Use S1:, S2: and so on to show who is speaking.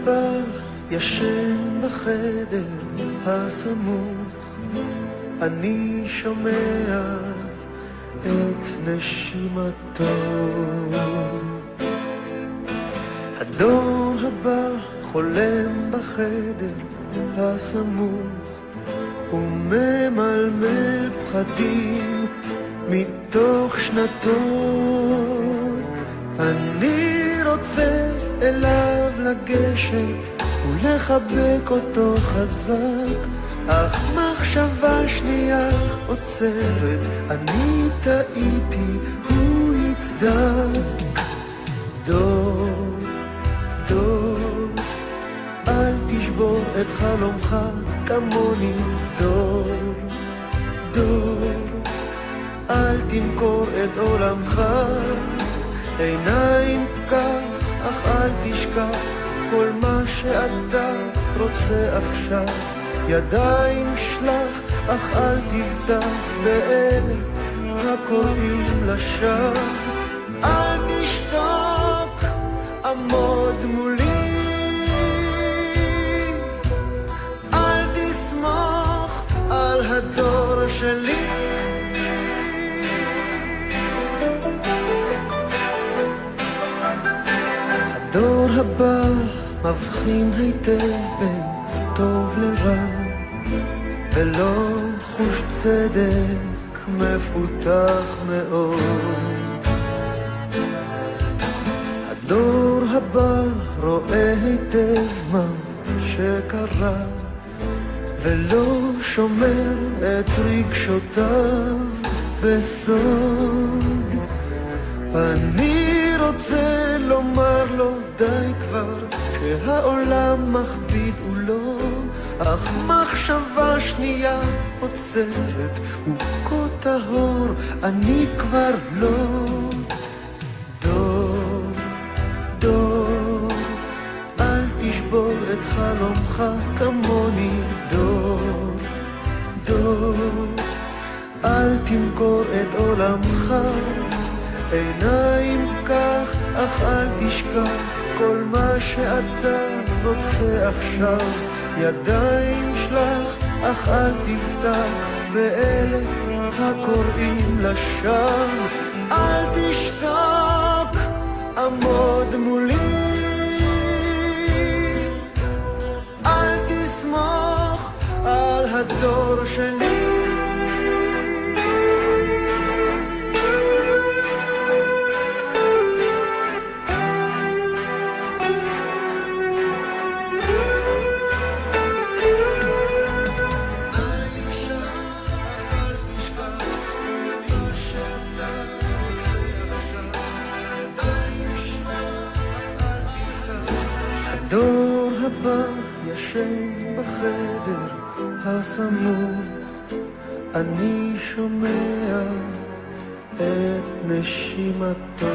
S1: הבא ישן בחדר הסמוך, אני שומע את נשימתו. הדור הבא חולם בחדר הסמוך וממלמל פחדים מתוך שנתו. אני רוצה אליו לגשת ולחבק אותו חזק, אך מחשבה שנייה עוצרת, אני טעיתי, הוא יצדק. דור, דור, אל תשבור את חלומך כמוני. דור, דור, אל תמכור את עולמך. עיניים כך, אך אל תשכח כל מה שאתה רוצה עכשיו. ידיים שלח, אך אל תבטח באלה הקוראים לשווא. אל תשתוק, עמוד מולי, אל תסמוך על הדור שלי. הדור הבא מבחין היטב בין טוב לרע, ולא חוש צדק מפותח מאוד. הדור הבא רואה היטב מה שקרה, ולא שומר את רגשותיו בסוד. אני רוצה לומר לו די כבר, שהעולם מכביד הוא לא, אך מחשבה שנייה עוצרת, הוא כה טהור, אני כבר לא. דור, דור, אל תשבור את חלומך כמוני. דור, דור, אל תמכור את עולמך. עיניים כך, אך אל תשכח כל מה שאתה רוצה עכשיו. ידיים שלח, אך אל תבטח באלה הקוראים לשווא. אל תשתוק, עמוד מולי, אל תסמוך על הדור שלי. הדור הבא ישן בחדר הסמוך, אני שומע את נשימתו.